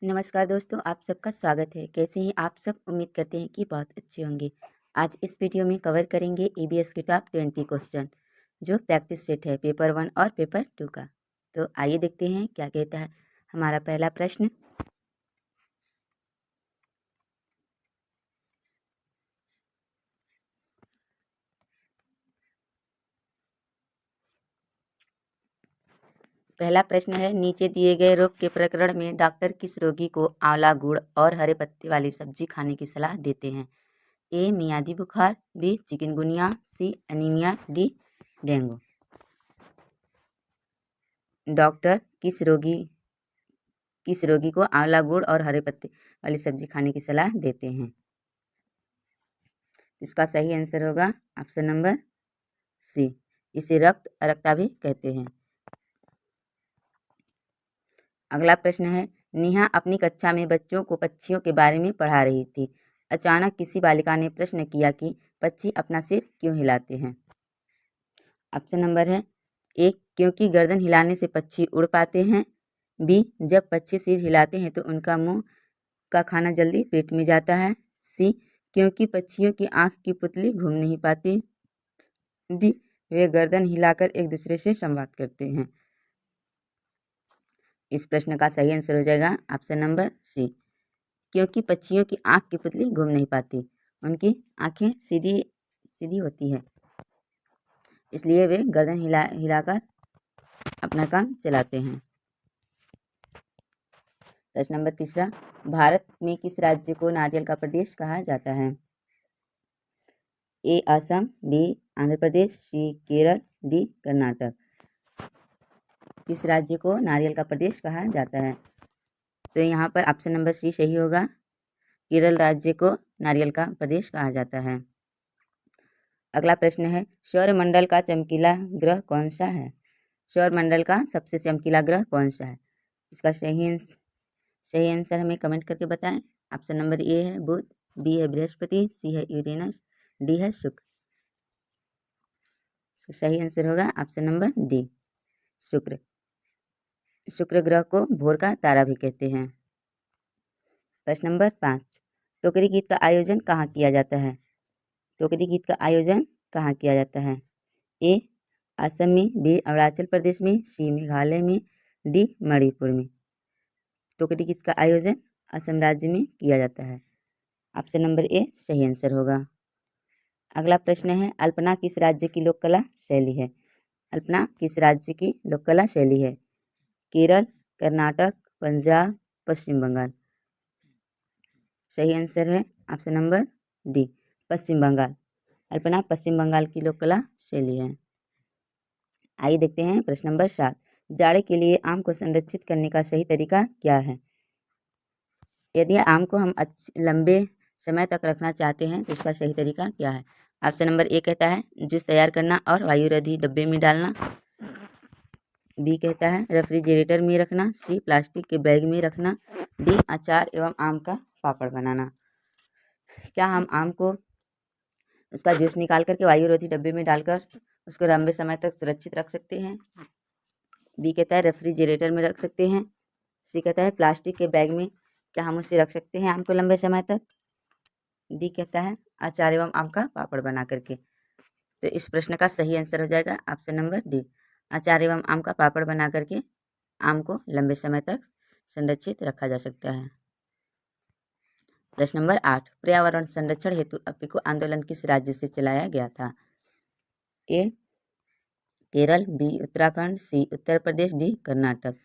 नमस्कार दोस्तों, आप सबका स्वागत है। कैसे हैं आप सब? उम्मीद करते हैं कि बहुत अच्छे होंगे। आज इस वीडियो में कवर करेंगे ईबीएस के टॉप 20 क्वेश्चन जो प्रैक्टिस सेट है पेपर 1 और पेपर 2 का। तो आइए देखते हैं क्या कहता है हमारा पहला प्रश्न। पहला प्रश्न है, नीचे दिए गए रोग के प्रकरण में डॉक्टर किस रोगी को आंवला गुड़ और हरे पत्ते वाली सब्जी खाने की सलाह देते हैं? ए मियादी बुखार, बी चिकनगुनिया, सी एनीमिया, डी डेंगू। डॉक्टर किस रोगी को आंवला गुड़ और हरे पत्ते वाली सब्जी खाने की सलाह देते हैं? इसका सही आंसर होगा ऑप्शन नंबर सी। इसे रक्ता भी कहते हैं। अगला प्रश्न है, नेहा अपनी कक्षा में बच्चों को पक्षियों के बारे में पढ़ा रही थी। अचानक किसी बालिका ने प्रश्न किया कि पक्षी अपना सिर क्यों हिलाते हैं? ऑप्शन नंबर है ए, क्योंकि गर्दन हिलाने से पक्षी उड़ पाते हैं। बी, जब पक्षी सिर हिलाते हैं तो उनका मुंह का खाना जल्दी पेट में जाता है। सी, क्योंकि पक्षियों की आंख की पुतली घूम नहीं पाती। डी, वे गर्दन हिलाकर एक दूसरे से संवाद करते हैं। इस प्रश्न का सही आंसर हो जाएगा ऑप्शन नंबर सी, क्योंकि पक्षियों की आंख की पुतली घूम नहीं पाती, उनकी आंखें सीधी सीधी होती है, इसलिए वे गर्दन हिलाकर अपना काम चलाते हैं। प्रश्न नंबर तीसरा, भारत में किस राज्य को नारियल का प्रदेश कहा जाता है? ए असम, बी आंध्र प्रदेश, सी केरल, डी कर्नाटक। किस राज्य को नारियल का प्रदेश कहा जाता है? तो यहाँ पर ऑप्शन नंबर सी सही होगा। केरल राज्य को नारियल का प्रदेश कहा जाता है। अगला प्रश्न है, सौरमंडल का चमकीला ग्रह कौन सा है? सौरमंडल का सबसे चमकीला ग्रह कौन सा है? इसका सही आंसर हमें कमेंट करके बताएं। ऑप्शन नंबर ए है बुध, बी है बृहस्पति, सी है यूरेनस, डी है शुक्र। सही आंसर होगा ऑप्शन नंबर डी, शुक्र। शुक्र ग्रह को भोर का तारा भी कहते हैं। प्रश्न नंबर 5, टोकरी गीत का आयोजन कहाँ किया जाता है? टोकरी गीत का आयोजन कहाँ किया जाता है? ए असम में, बी अरुणाचल प्रदेश में, सी मेघालय में, डी मणिपुर में। टोकरी गीत का आयोजन असम राज्य में किया जाता है। ऑप्शन नंबर ए सही आंसर होगा। अगला प्रश्न है, अल्पना किस राज्य की लोक कला शैली है? अल्पना किस राज्य की लोक कला शैली है? केरल, कर्नाटक, पंजाब, पश्चिम बंगाल। सही आंसर है ऑप्शन नंबर डी, पश्चिम बंगाल। अल्पना पश्चिम बंगाल की लोक कला शैली है। आइए देखते हैं प्रश्न नंबर 7, जाड़े के लिए आम को संरक्षित करने का सही तरीका क्या है? यदि आम को हम लंबे समय तक रखना चाहते हैं तो इसका सही तरीका क्या है? ऑप्शन नंबर ए कहता है जूस तैयार करना और वायुरोधी डब्बे में डालना। बी कहता है रेफ्रिजरेटर में रखना। सी प्लास्टिक के बैग में रखना। डी अचार एवं आम का पापड़ बनाना। क्या हम आम को उसका जूस निकाल करके वायुरोधी डब्बे में डालकर उसको लंबे समय तक सुरक्षित रख सकते हैं? बी कहता है रेफ्रिजरेटर में रख सकते हैं। सी कहता है प्लास्टिक के बैग में क्या हम उसे रख सकते हैं आम को लंबे समय तक? डी कहता है अचार एवं आम का पापड़ बना करके। तो इस प्रश्न का सही आंसर हो जाएगा ऑप्शन नंबर डी, अचार एवं आम का पापड़ बना करके आम को लंबे समय तक संरक्षित रखा जा सकता है। प्रश्न नंबर 8, पर्यावरण संरक्षण हेतु अपिको आंदोलन किस राज्य से चलाया गया था? ए केरल, बी उत्तराखंड, सी उत्तर प्रदेश, डी कर्नाटक।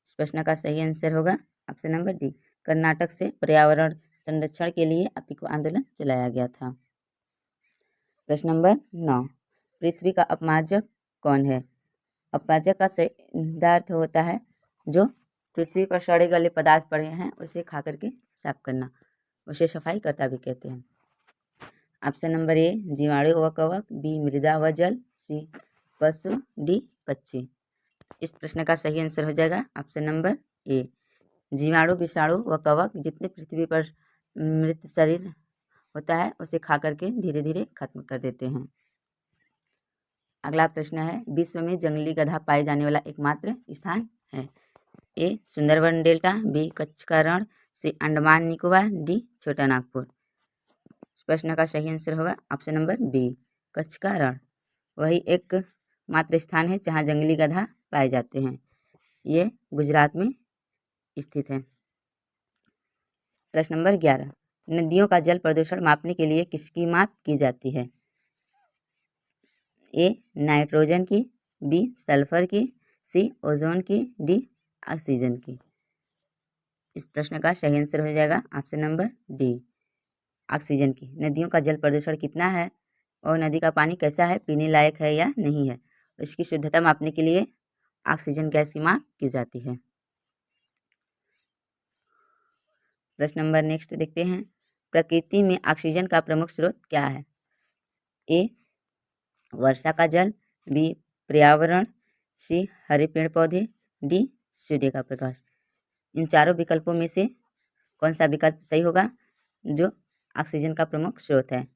इस प्रश्न का सही आंसर होगा ऑप्शन नंबर डी, कर्नाटक से पर्यावरण संरक्षण के लिए अपिको आंदोलन चलाया गया था। प्रश्न नंबर 9, पृथ्वी का अपमार्जक कौन है? अपमार्जक का सही अर्थ होता है जो पृथ्वी पर सड़े गले पदार्थ पड़े हैं उसे खा करके साफ करना, उसे सफाई करता भी कहते हैं। ऑप्शन नंबर ए जीवाणु व कवक, बी मृदा व जल, सी पशु, डी पक्षी। इस प्रश्न का सही आंसर हो जाएगा ऑप्शन नंबर ए, जीवाणु विषाणु व कवक जितने पृथ्वी पर मृत शरीर होता है उसे खा करके धीरे धीरे खत्म कर देते हैं। अगला प्रश्न है, विश्व में जंगली गधा पाए जाने वाला एकमात्र स्थान है? ए सुंदरबन डेल्टा, बी कच्छ का रण, सी अंडमान निकोबार, डी छोटा नागपुर। इस प्रश्न का सही आंसर होगा ऑप्शन नंबर बी कच्छ का रण। वही एक मात्र स्थान है जहाँ जंगली गधा पाए जाते हैं। ये गुजरात में स्थित है। प्रश्न नंबर 11, नदियों का जल प्रदूषण मापने के लिए किसकी माप की जाती है? ए नाइट्रोजन की, बी सल्फर की, सी ओजोन की, डी ऑक्सीजन की। इस प्रश्न का सही आंसर हो जाएगा ऑप्शन नंबर डी ऑक्सीजन की। नदियों का जल प्रदूषण कितना है और नदी का पानी कैसा है, पीने लायक है या नहीं है, उसकी शुद्धता मापने के लिए ऑक्सीजन गैस की माप की जाती है। प्रश्न नंबर नेक्स्ट देखते हैं, प्रकृति में ऑक्सीजन का प्रमुख स्रोत क्या है? ए वर्षा का जल, बी पर्यावरण, सी हरे पेड़ पौधे, डी सूर्य का प्रकाश। इन चारों विकल्पों में से कौन सा विकल्प सही होगा जो ऑक्सीजन का प्रमुख स्रोत है?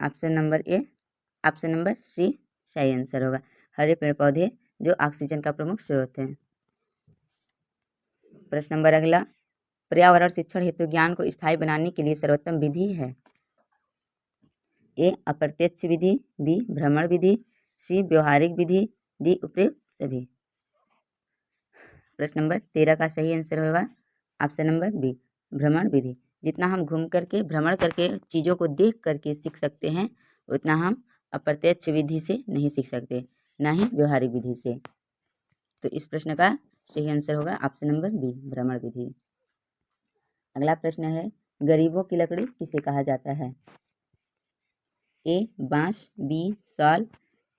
Option number A option number C सही आंसर होगा। हरे पेड़ पौधे जो ऑक्सीजन का प्रमुख स्रोत है। प्रश्न नंबर अगला, पर्यावरण शिक्षण हेतु ज्ञान को स्थायी बनाने के लिए सर्वोत्तम विधि है? ए अप्रत्यक्ष विधि, बी भ्रमण विधि, सी व्यवहारिक विधि, डी उपयुक्त सभी। प्रश्न नंबर 13 का सही आंसर होगा ऑप्शन नंबर बी भ्रमण विधि। जितना हम घूम करके भ्रमण करके चीज़ों को देख करके सीख सकते हैं उतना हम अप्रत्यक्ष विधि से नहीं सीख सकते, ना ही व्यवहारिक विधि से। तो इस प्रश्न का सही आंसर होगा ऑप्शन नंबर बी भ्रमण विधि। अगला प्रश्न है, गरीबों की लकड़ी किसे कहा जाता है? ए बांस, बी साल,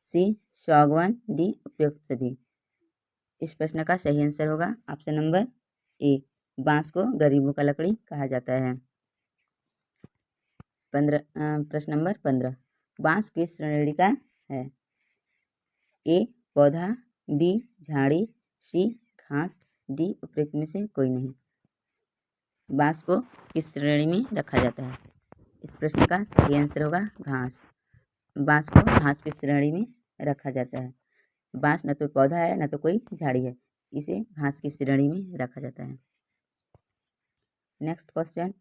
सी सागवान, डी उपयुक्त सभी। इस प्रश्न का सही आंसर होगा ऑप्शन नंबर ए बांस को गरीबों का लकड़ी कहा जाता है। प्रश्न नंबर 15, बांस किस श्रेणी का है? ए पौधा, बी झाड़ी, सी घास, डी उपयुक्त में से कोई नहीं। बांस को किस श्रेणी में रखा जाता है? इस प्रश्न का सही आंसर होगा घास। बांस को घास की श्रेणी में रखा जाता है। बांस न तो पौधा है न तो कोई झाड़ी है, इसे घास की श्रेणी में रखा जाता है। नेक्स्ट क्वेश्चन,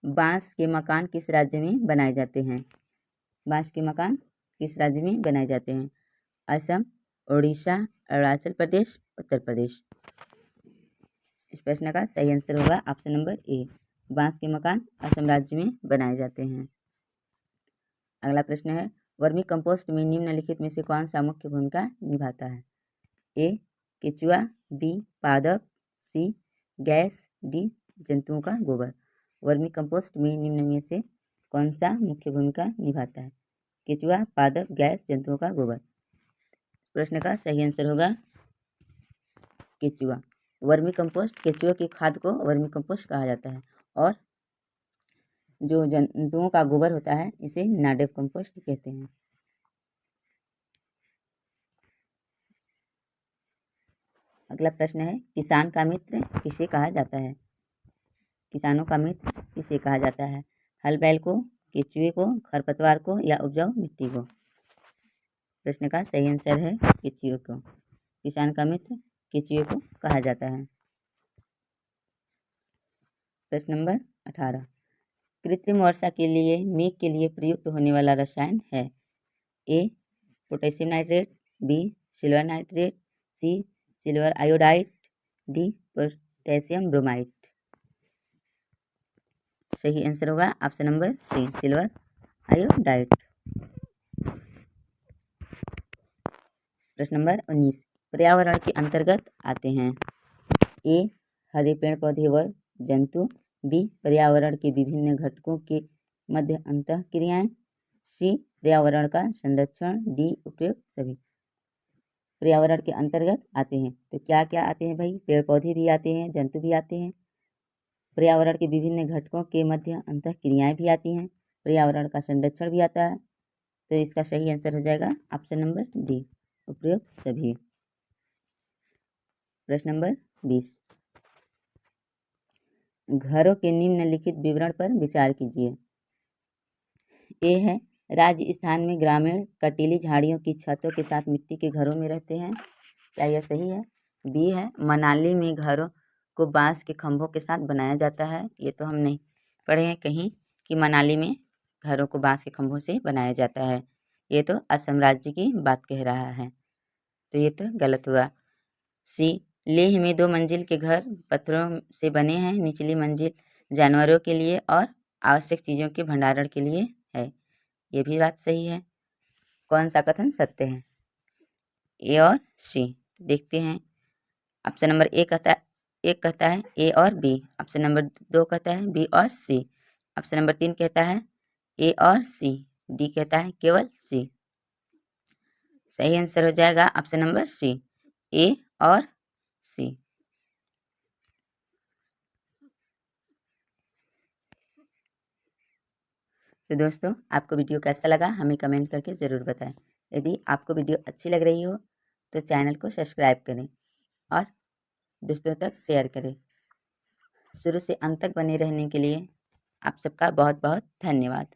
बांस के मकान किस राज्य में बनाए जाते हैं? बांस के मकान किस राज्य में बनाए जाते हैं? असम, उड़ीसा, अरुणाचल प्रदेश, उत्तर प्रदेश। इस प्रश्न का सही आंसर होगा ऑप्शन नंबर ए बांस के मकान असम राज्य में बनाए जाते हैं। अगला प्रश्न है, वर्मी कंपोस्ट में निम्नलिखित में से कौन सा मुख्य भूमिका निभाता है? ए केचुआ, बी पादप, सी गैस, डी जंतुओं का गोबर। वर्मी कंपोस्ट में निम्न में से कौन सा मुख्य भूमिका निभाता है? केचुआ, पादप, गैस, जंतुओं का गोबर। प्रश्न का सही आंसर होगा केचुआ। वर्मी कंपोस्ट केचुआ की खाद को वर्मी कंपोस्ट कहा जाता है और जो जंतुओं का गोबर होता है इसे नाडेप कंपोस्ट कहते हैं। अगला प्रश्न है, किसान का मित्र किसे कहा जाता है? किसानों का मित्र किसे कहा जाता है? हल बैल को, केचुए को, खरपतवार को या उपजाऊ मिट्टी को। प्रश्न का सही आंसर है केचुए को। किसान का मित्र केचुए को कहा जाता है। प्रश्न नंबर 18, कृत्रिम वर्षा के लिए मेघ के लिए प्रयुक्त होने वाला रसायन है? A potassium nitrate, B silver nitrate, C silver iodide, D potassium bromide. सही आंसर होगा option number C silver iodide. प्रश्न नंबर 19, पर्यावरण के अंतर्गत आते हैं? ए हरे पेड़ पौधे व जंतु, बी पर्यावरण के विभिन्न घटकों के मध्य अंतःक्रियाएं, सी पर्यावरण का संरक्षण, डी उपयुक्त सभी। पर्यावरण के अंतर्गत आते हैं तो क्या क्या आते हैं भाई? पेड़ पौधे भी आते हैं, जंतु भी आते हैं, पर्यावरण के विभिन्न घटकों के मध्य अंतःक्रियाएं भी आती हैं, पर्यावरण का संरक्षण भी आता है। तो इसका सही आंसर हो जाएगा ऑप्शन नंबर डी उपयुक्त सभी। प्रश्न नंबर 20, घरों के निम्नलिखित विवरण पर विचार कीजिए। ए है राजस्थान में ग्रामीण कटीली झाड़ियों की छतों के साथ मिट्टी के घरों में रहते हैं। क्या यह सही है? बी है, मनाली में घरों को बांस के खंभों के साथ बनाया जाता है। ये तो हम नहीं पढ़े हैं कहीं कि मनाली में घरों को बांस के खंभों से बनाया जाता है। ये तो असम राज्य की बात कह रहा है, तो ये तो गलत हुआ। सी, लेह में 2 मंजिल के घर पत्थरों से बने हैं। निचली मंजिल जानवरों के लिए और आवश्यक चीज़ों के भंडारण के लिए है। ये भी बात सही है। कौन सा कथन सत्य है? ए और सी। देखते हैं। ऑप्शन नंबर एक कहता है ए और बी। ऑप्शन नंबर 2 कहता है बी और सी। ऑप्शन नंबर 3 कहता है ए और सी। डी कहता है केवल सी। सही आंसर हो जाएगा ऑप्शन नंबर सी, ए और सी। तो दोस्तों, आपको वीडियो कैसा लगा हमें कमेंट करके ज़रूर बताएं। यदि आपको वीडियो अच्छी लग रही हो तो चैनल को सब्सक्राइब करें और दोस्तों तक शेयर करें। शुरू से अंत तक बने रहने के लिए आप सबका बहुत बहुत धन्यवाद।